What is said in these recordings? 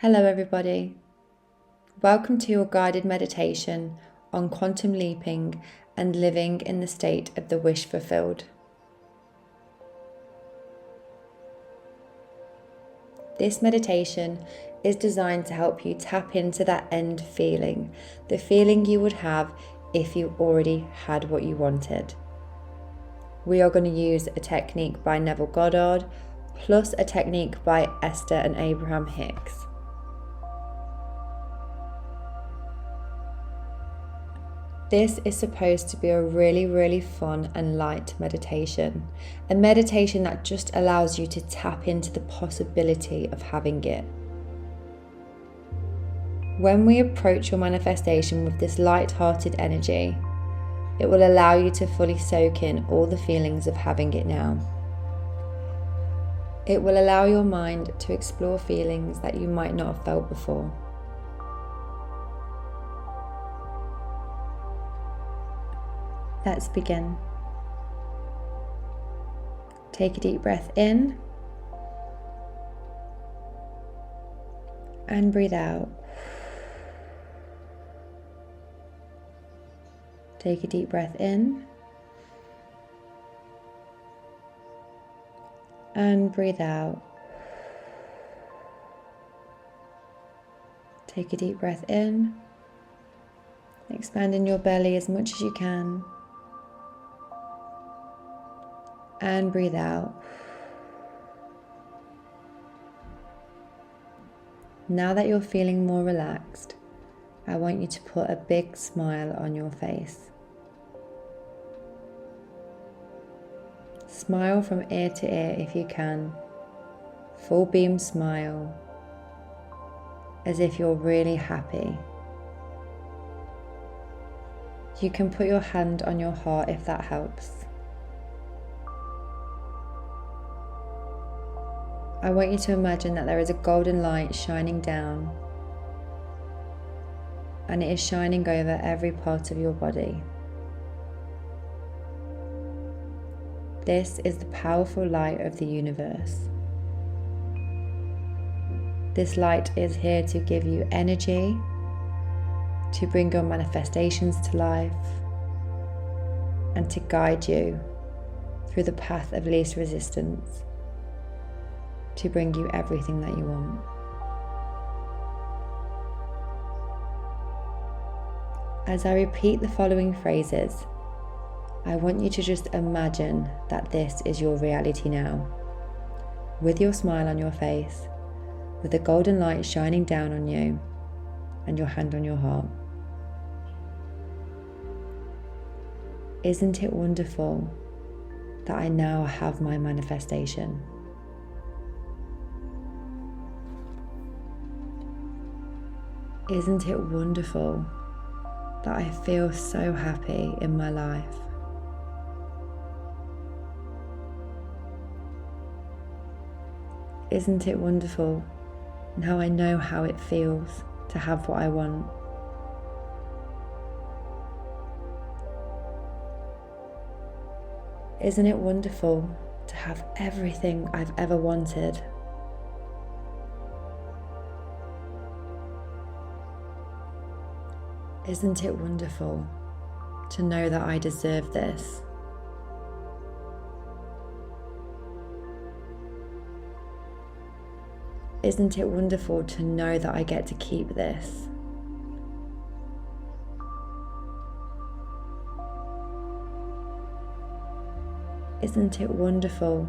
Hello everybody. Welcome to your guided meditation on quantum leaping and living in the state of the wish fulfilled. This meditation is designed to help you tap into that end feeling, the feeling you would have if you already had what you wanted. We are going to use a technique by Neville Goddard plus a technique by Esther and Abraham Hicks. This is supposed to be a really fun and light meditation. A meditation that just allows you to tap into the possibility of having it. When we approach your manifestation with this light-hearted energy, it will allow you to fully soak in all the feelings of having it now. It will allow your mind to explore feelings that you might not have felt before. Let's begin. Take a deep breath in and breathe out. Take a deep breath in and breathe out. Take a deep breath in, expanding your belly as much as you can. And breathe out. Now that you're feeling more relaxed, I want you to put a big smile on your face. Smile from ear to ear if you can. Full beam smile, as if you're really happy. You can put your hand on your heart if that helps. I want you to imagine that there is a golden light shining down, and it is shining over every part of your body. This is the powerful light of the universe. This light is here to give you energy, to bring your manifestations to life, and to guide you through the path of least resistance, to bring you everything that you want. As I repeat the following phrases, I want you to just imagine that this is your reality now, with your smile on your face, with the golden light shining down on you, and your hand on your heart. Isn't it wonderful that I now have my manifestation? Isn't it wonderful that I feel so happy in my life? Isn't it wonderful now I know how it feels to have what I want? Isn't it wonderful to have everything I've ever wanted? Isn't it wonderful to know that I deserve this? Isn't it wonderful to know that I get to keep this? Isn't it wonderful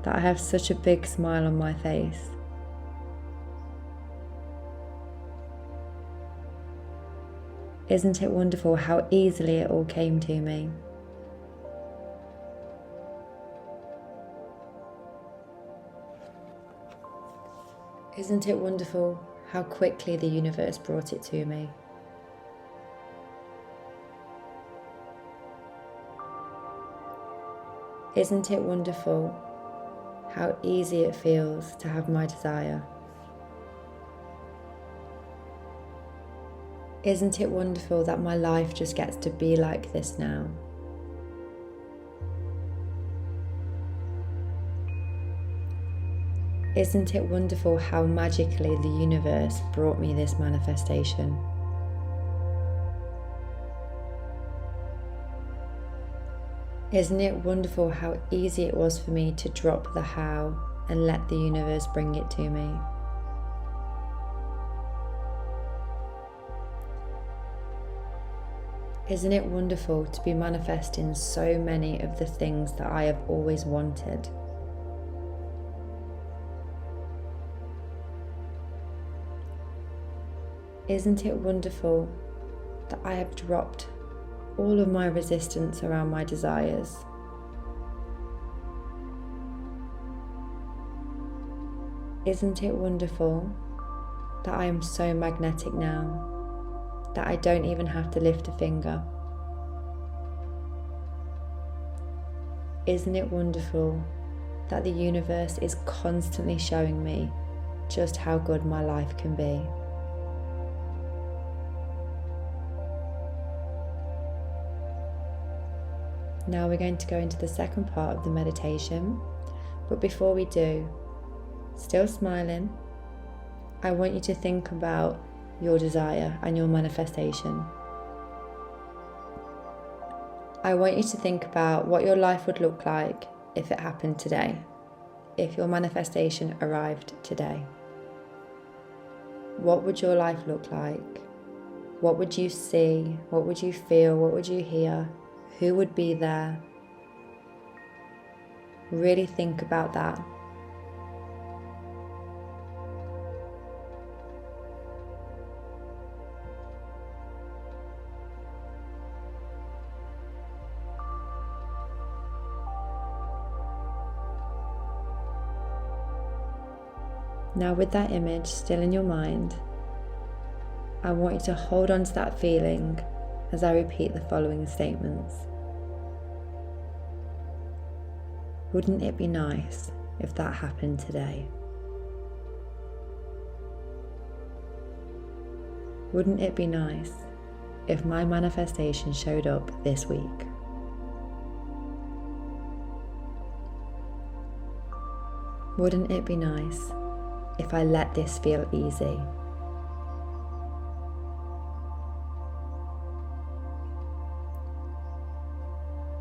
that I have such a big smile on my face? Isn't it wonderful how easily it all came to me? Isn't it wonderful how quickly the universe brought it to me? Isn't it wonderful how easy it feels to have my desire? Isn't it wonderful that my life just gets to be like this now? Isn't it wonderful how magically the universe brought me this manifestation? Isn't it wonderful how easy it was for me to drop the how and let the universe bring it to me? Isn't it wonderful to be manifesting so many of the things that I have always wanted? Isn't it wonderful that I have dropped all of my resistance around my desires? Isn't it wonderful that I am so magnetic now that I don't even have to lift a finger? Isn't it wonderful that the universe is constantly showing me just how good my life can be? Now we're going to go into the second part of the meditation, but before we do, still smiling, I want you to think about your desire and your manifestation. I want you to think about what your life would look like if it happened today, if your manifestation arrived today. What would your life look like? What would you see? What would you feel? What would you hear? Who would be there? Really think about that. Now, with that image still in your mind, I want you to hold on to that feeling as I repeat the following statements. Wouldn't it be nice if that happened today? Wouldn't it be nice if my manifestation showed up this week? Wouldn't it be nice if I let this feel easy?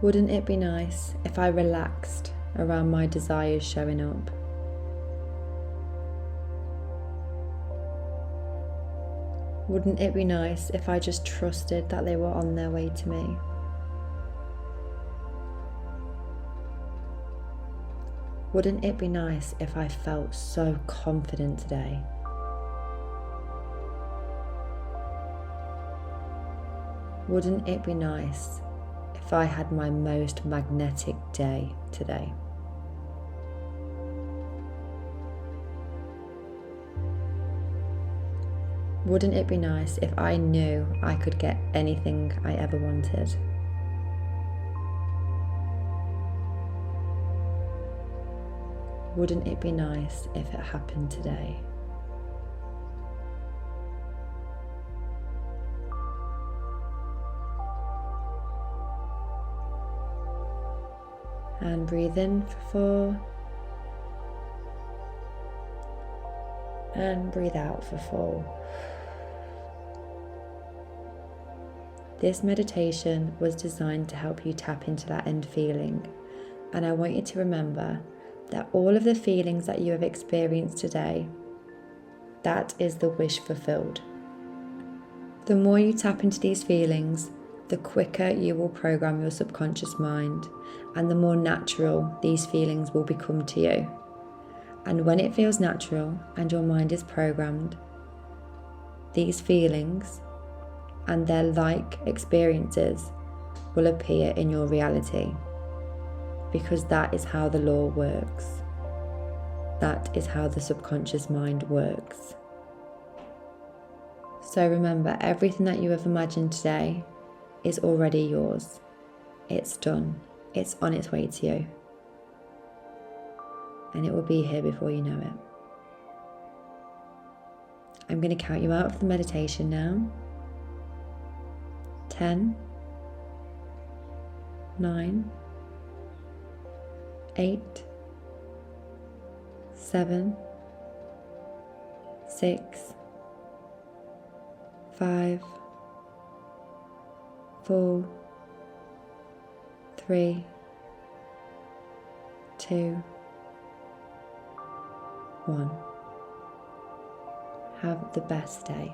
Wouldn't it be nice if I relaxed around my desires showing up? Wouldn't it be nice if I just trusted that they were on their way to me? Wouldn't it be nice if I felt so confident today? Wouldn't it be nice if I had my most magnetic day today? Wouldn't it be nice if I knew I could get anything I ever wanted? Wouldn't it be nice if it happened today? And breathe in for 4. And breathe out for 4. This meditation was designed to help you tap into that end feeling. And I want you to remember that all of the feelings that you have experienced today, that is the wish fulfilled. The more you tap into these feelings, the quicker you will program your subconscious mind, and the more natural these feelings will become to you. And when it feels natural and your mind is programmed, these feelings and their like experiences will appear in your reality, because that is how the law works. That is how the subconscious mind works. So remember, everything that you have imagined today is already yours. It's done. It's on its way to you. And it will be here before you know it. I'm going to count you out of the meditation now. 10, 9, 8, 7, 6, 5, 4, 3, 2, 1. Have the best day.